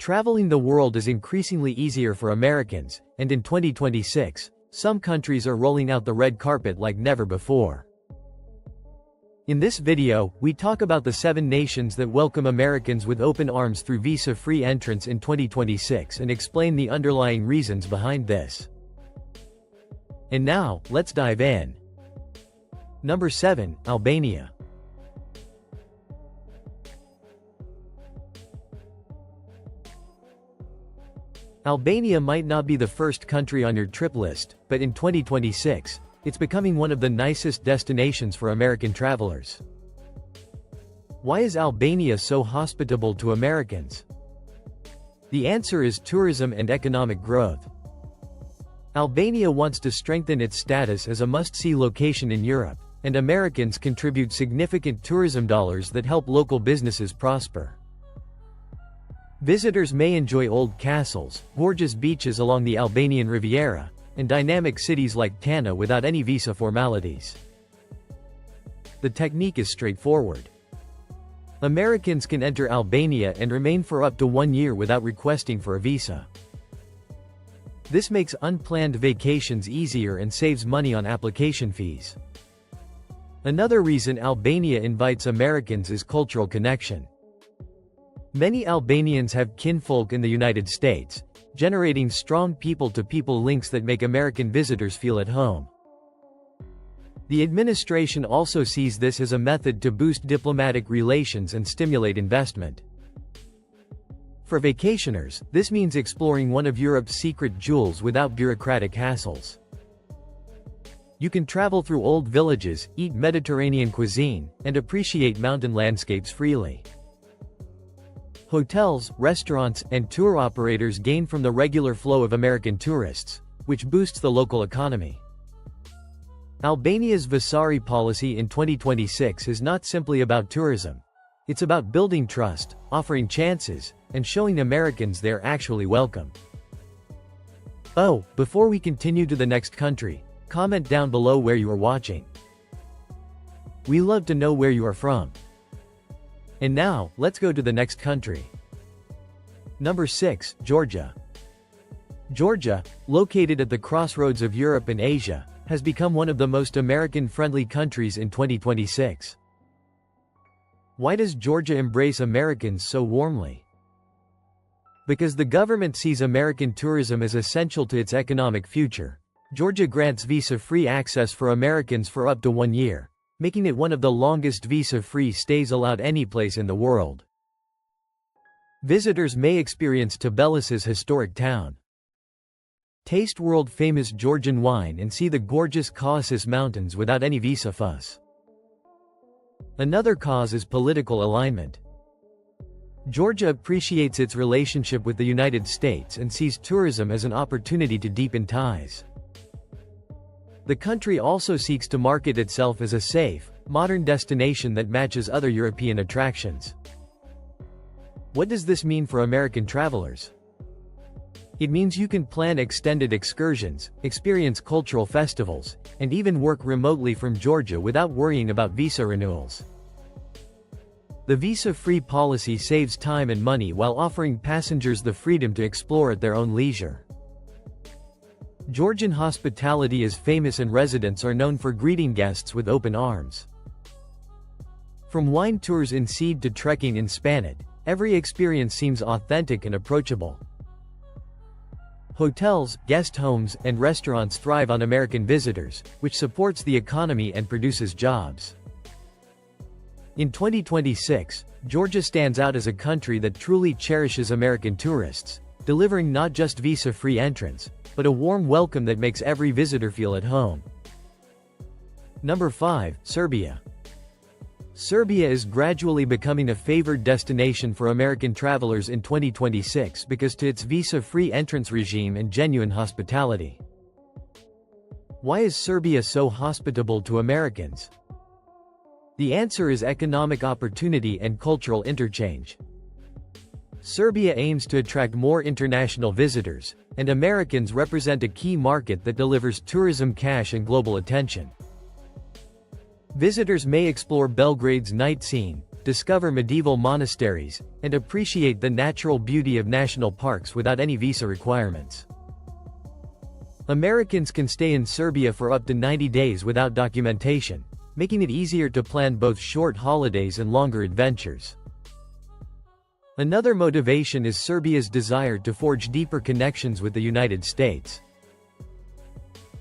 Traveling the world is increasingly easier for Americans, and in 2026, some countries are rolling out the red carpet like never before. In this video, we talk about the 7 nations that welcome Americans with open arms through visa-free entrance in 2026 and explain the underlying reasons behind this. And now, let's dive in. Number 7, Albania. Albania might not be the first country on your trip list, but in 2026, it's becoming one of the nicest destinations for American travelers. Why is Albania so hospitable to Americans? The answer is tourism and economic growth. Albania wants to strengthen its status as a must-see location in Europe, and Americans contribute significant tourism dollars that help local businesses prosper. Visitors may enjoy old castles, gorgeous beaches along the Albanian Riviera, and dynamic cities like Tirana without any visa formalities. The technique is straightforward. Americans can enter Albania and remain for up to 1 year without requesting for a visa. This makes unplanned vacations easier and saves money on application fees. Another reason Albania invites Americans is cultural connection. Many Albanians have kinfolk in the United States, generating strong people-to-people links that make American visitors feel at home. The administration also sees this as a method to boost diplomatic relations and stimulate investment. For vacationers, this means exploring one of Europe's secret jewels without bureaucratic hassles. You can travel through old villages, eat Mediterranean cuisine, and appreciate mountain landscapes freely. Hotels, restaurants, and tour operators gain from the regular flow of American tourists, which boosts the local economy. Albania's Visari policy in 2026 is not simply about tourism. It's about building trust, offering chances, and showing Americans they're actually welcome. Oh, before we continue to the next country, comment down below where you are watching. We love to know where you are from. And now, let's go to the next country. Number 6, Georgia. Georgia, located at the crossroads of Europe and Asia, has become one of the most American-friendly countries in 2026. Why does Georgia embrace Americans so warmly? Because the government sees American tourism as essential to its economic future. Georgia grants visa-free access for Americans for up to 1 year, making it one of the longest visa-free stays allowed any place in the world. Visitors may experience Tbilis's historic town, taste world-famous Georgian wine, and see the gorgeous Caucasus Mountains without any visa fuss. Another cause is political alignment. Georgia appreciates its relationship with the United States and sees tourism as an opportunity to deepen ties. The country also seeks to market itself as a safe, modern destination that matches other European attractions. What does this mean for American travelers? It means you can plan extended excursions, experience cultural festivals, and even work remotely from Georgia without worrying about visa renewals. The visa-free policy saves time and money while offering passengers the freedom to explore at their own leisure. Georgian hospitality is famous and residents are known for greeting guests with open arms. From wine tours in Seed to trekking in Spanid, every experience seems authentic and approachable. Hotels, guest homes, and restaurants thrive on American visitors, which supports the economy and produces jobs. In 2026, Georgia stands out as a country that truly cherishes American tourists, delivering not just visa-free entrance, but a warm welcome that makes every visitor feel at home. Number 5, Serbia. Serbia is gradually becoming a favored destination for American travelers in 2026 because of its visa-free entrance regime and genuine hospitality. Why is Serbia so hospitable to Americans? The answer is economic opportunity and cultural interchange. Serbia aims to attract more international visitors, and Americans represent a key market that delivers tourism cash and global attention. Visitors may explore Belgrade's night scene, discover medieval monasteries, and appreciate the natural beauty of national parks without any visa requirements. Americans can stay in Serbia for up to 90 days without documentation, making it easier to plan both short holidays and longer adventures. Another motivation is Serbia's desire to forge deeper connections with the United States.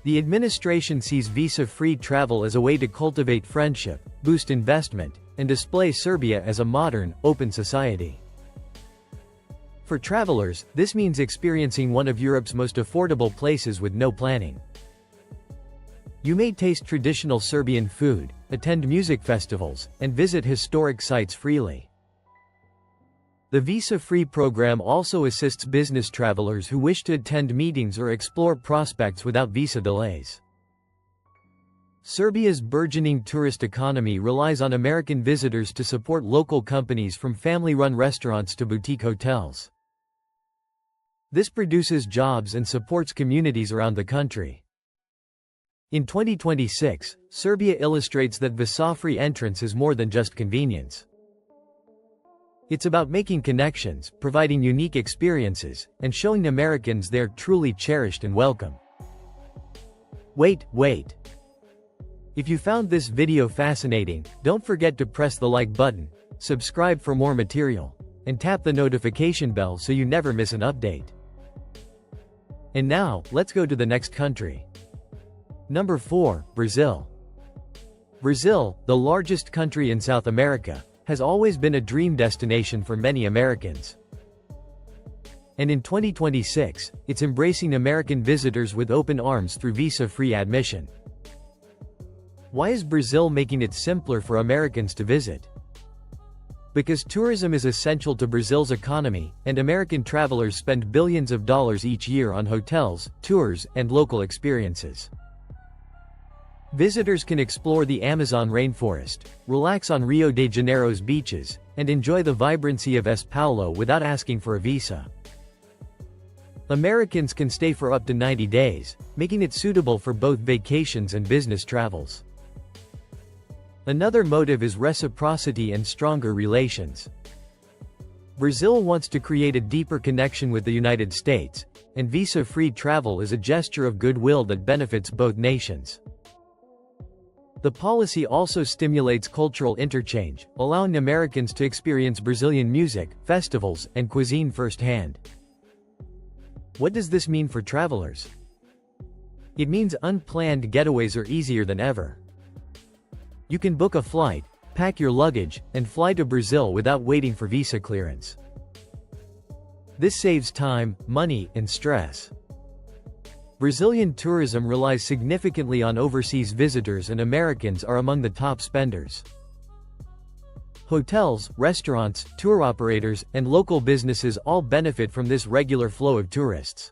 The administration sees visa-free travel as a way to cultivate friendship, boost investment, and display Serbia as a modern, open society. For travelers, this means experiencing one of Europe's most affordable places with no planning. You may taste traditional Serbian food, attend music festivals, and visit historic sites freely. The visa-free program also assists business travelers who wish to attend meetings or explore prospects without visa delays. Serbia's burgeoning tourist economy relies on American visitors to support local companies from family-run restaurants to boutique hotels. This produces jobs and supports communities around the country. In 2026, Serbia illustrates that visa-free entrance is more than just convenience. It's about making connections, providing unique experiences, and showing Americans they're truly cherished and welcome. Wait. If you found this video fascinating, don't forget to press the like button, subscribe for more material, and tap the notification bell so you never miss an update. And now, let's go to the next country. Number 4, Brazil. Brazil, the largest country in South America, has always been a dream destination for many Americans. And in 2026, it's embracing American visitors with open arms through visa-free admission. Why is Brazil making it simpler for Americans to visit? Because tourism is essential to Brazil's economy, and American travelers spend billions of dollars each year on hotels, tours, and local experiences. Visitors can explore the Amazon rainforest, relax on Rio de Janeiro's beaches, and enjoy the vibrancy of São Paulo without asking for a visa. Americans can stay for up to 90 days, making it suitable for both vacations and business travels. Another motive is reciprocity and stronger relations. Brazil wants to create a deeper connection with the United States, and visa-free travel is a gesture of goodwill that benefits both nations. The policy also stimulates cultural interchange, allowing Americans to experience Brazilian music, festivals, and cuisine firsthand. What does this mean for travelers? It means unplanned getaways are easier than ever. You can book a flight, pack your luggage, and fly to Brazil without waiting for visa clearance. This saves time, money, and stress. Brazilian tourism relies significantly on overseas visitors, and Americans are among the top spenders. Hotels, restaurants, tour operators, and local businesses all benefit from this regular flow of tourists.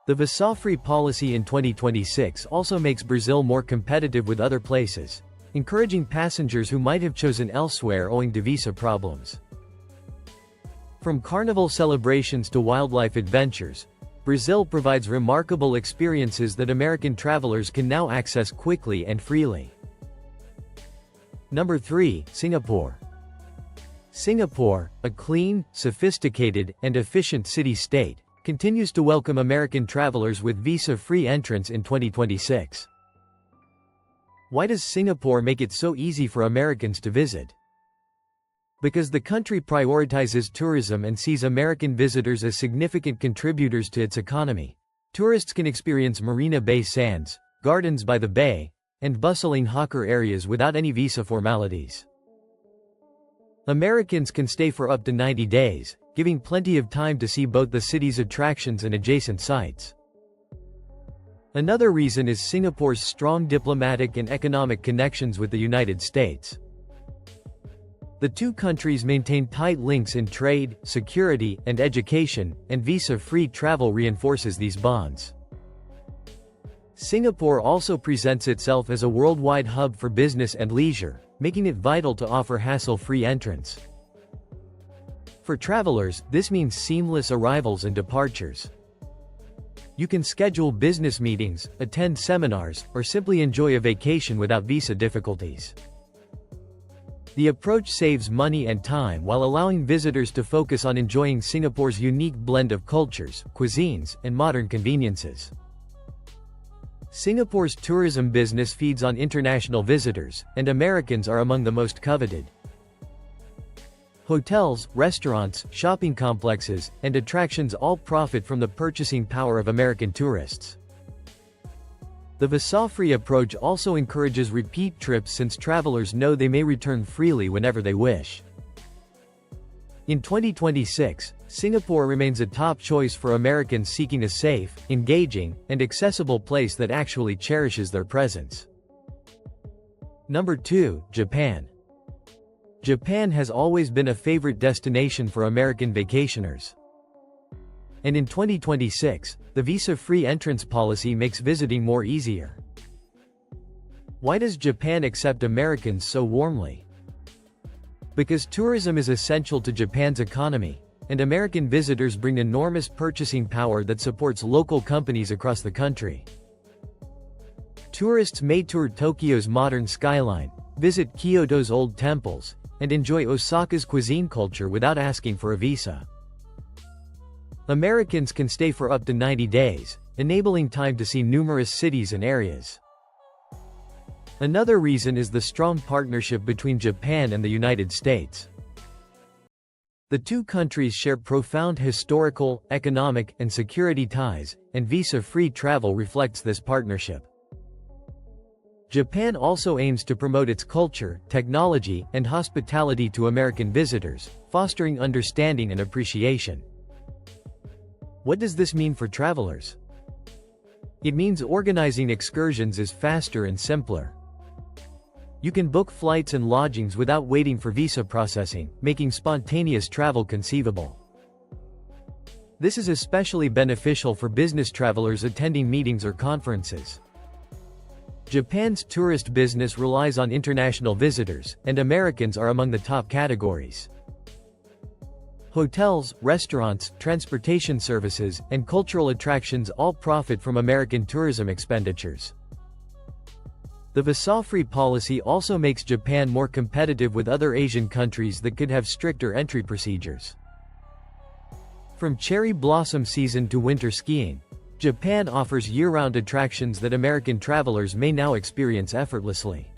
The visa-free policy in 2026 also makes Brazil more competitive with other places, encouraging passengers who might have chosen elsewhere owing to visa problems. From carnival celebrations to wildlife adventures, Brazil provides remarkable experiences that American travelers can now access quickly and freely. Number 3, Singapore. Singapore, a clean, sophisticated, and efficient city-state, continues to welcome American travelers with visa-free entrance in 2026. Why does Singapore make it so easy for Americans to visit? Because the country prioritizes tourism and sees American visitors as significant contributors to its economy. Tourists can experience Marina Bay Sands, gardens by the bay, and bustling hawker areas without any visa formalities. Americans can stay for up to 90 days, giving plenty of time to see both the city's attractions and adjacent sites. Another reason is Singapore's strong diplomatic and economic connections with the United States. The two countries maintain tight links in trade, security, and education, and visa-free travel reinforces these bonds. Singapore also presents itself as a worldwide hub for business and leisure, making it vital to offer hassle-free entrance. For travelers, this means seamless arrivals and departures. You can schedule business meetings, attend seminars, or simply enjoy a vacation without visa difficulties. The approach saves money and time while allowing visitors to focus on enjoying Singapore's unique blend of cultures, cuisines, and modern conveniences. Singapore's tourism business feeds on international visitors, and Americans are among the most coveted. Hotels, restaurants, shopping complexes, and attractions all profit from the purchasing power of American tourists. The visa-free approach also encourages repeat trips since travelers know they may return freely whenever they wish. In 2026, Singapore remains a top choice for Americans seeking a safe, engaging, and accessible place that actually cherishes their presence. Number 2, Japan. Japan has always been a favorite destination for American vacationers. And in 2026, the visa-free entrance policy makes visiting more easier. Why does Japan accept Americans so warmly? Because tourism is essential to Japan's economy, and American visitors bring enormous purchasing power that supports local companies across the country. Tourists may tour Tokyo's modern skyline, visit Kyoto's old temples, and enjoy Osaka's cuisine culture without asking for a visa. Americans can stay for up to 90 days, enabling time to see numerous cities and areas. Another reason is the strong partnership between Japan and the United States. The two countries share profound historical, economic, and security ties, and visa-free travel reflects this partnership. Japan also aims to promote its culture, technology, and hospitality to American visitors, fostering understanding and appreciation. What does this mean for travelers? It means organizing excursions is faster and simpler. You can book flights and lodgings without waiting for visa processing, making spontaneous travel conceivable. This is especially beneficial for business travelers attending meetings or conferences. Japan's tourist business relies on international visitors, and Americans are among the top categories. Hotels, restaurants, transportation services, and cultural attractions all profit from American tourism expenditures. The visa-free policy also makes Japan more competitive with other Asian countries that could have stricter entry procedures. From cherry blossom season to winter skiing, Japan offers year-round attractions that American travelers may now experience effortlessly.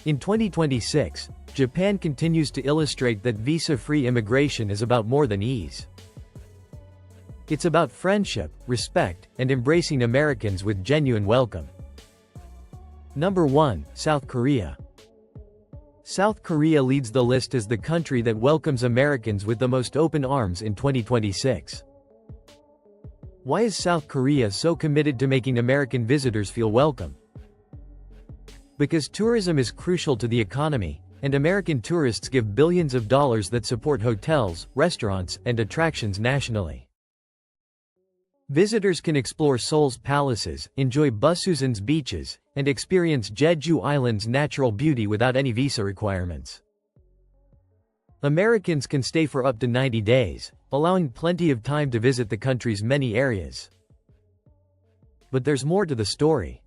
In 2026, Japan continues to illustrate that visa-free immigration is about more than ease. It's about friendship, respect, and embracing Americans with genuine welcome. Number 1, South Korea. South Korea leads the list as the country that welcomes Americans with the most open arms in 2026. Why is South Korea so committed to making American visitors feel welcome? Because tourism is crucial to the economy, and American tourists give billions of dollars that support hotels, restaurants, and attractions nationally. Visitors can explore Seoul's palaces, enjoy Busan's beaches, and experience Jeju Island's natural beauty without any visa requirements. Americans can stay for up to 90 days, allowing plenty of time to visit the country's many areas. But there's more to the story.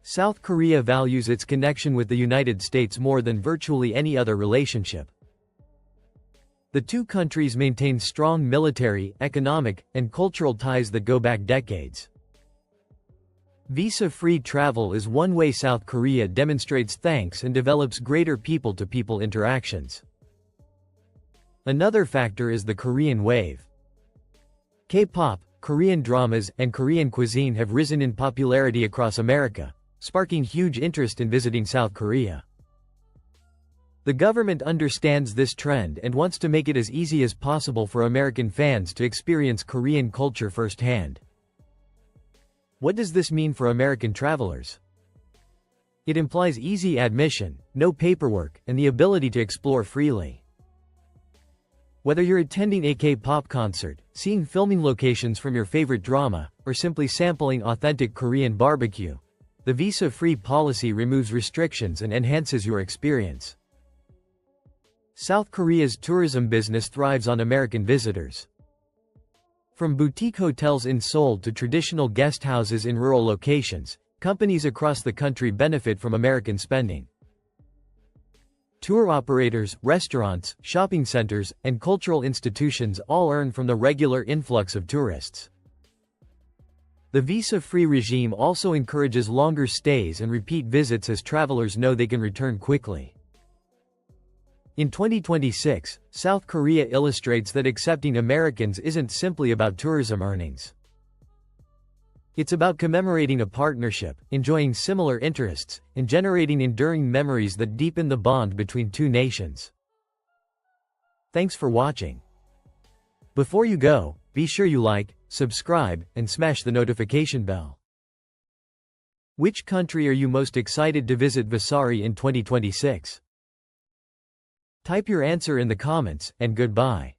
South Korea values its connection with the United States more than virtually any other relationship. The two countries maintain strong military, economic, and cultural ties that go back decades. Visa-free travel is one way South Korea demonstrates thanks and develops greater people-to-people interactions. Another factor is the Korean wave. K-pop, Korean dramas, and Korean cuisine have risen in popularity across America, sparking huge interest in visiting South Korea. The government understands this trend and wants to make it as easy as possible for American fans to experience Korean culture firsthand. What does this mean for American travelers? It implies easy admission, no paperwork, and the ability to explore freely. Whether you're attending a K-pop concert, seeing filming locations from your favorite drama, or simply sampling authentic Korean barbecue, the visa-free policy removes restrictions and enhances your experience. South Korea's tourism business thrives on American visitors. From boutique hotels in Seoul to traditional guest houses in rural locations, companies across the country benefit from American spending. Tour operators, restaurants, shopping centers, and cultural institutions all earn from the regular influx of tourists. The visa-free regime also encourages longer stays and repeat visits as travelers know they can return quickly. In 2026, South Korea illustrates that accepting Americans isn't simply about tourism earnings. It's about commemorating a partnership, enjoying similar interests, and generating enduring memories that deepen the bond between two nations. Thanks for watching. Before you go, be sure you like, subscribe, and smash the notification bell. Which country are you most excited to visit Vasari in 2026? Type your answer in the comments, and goodbye.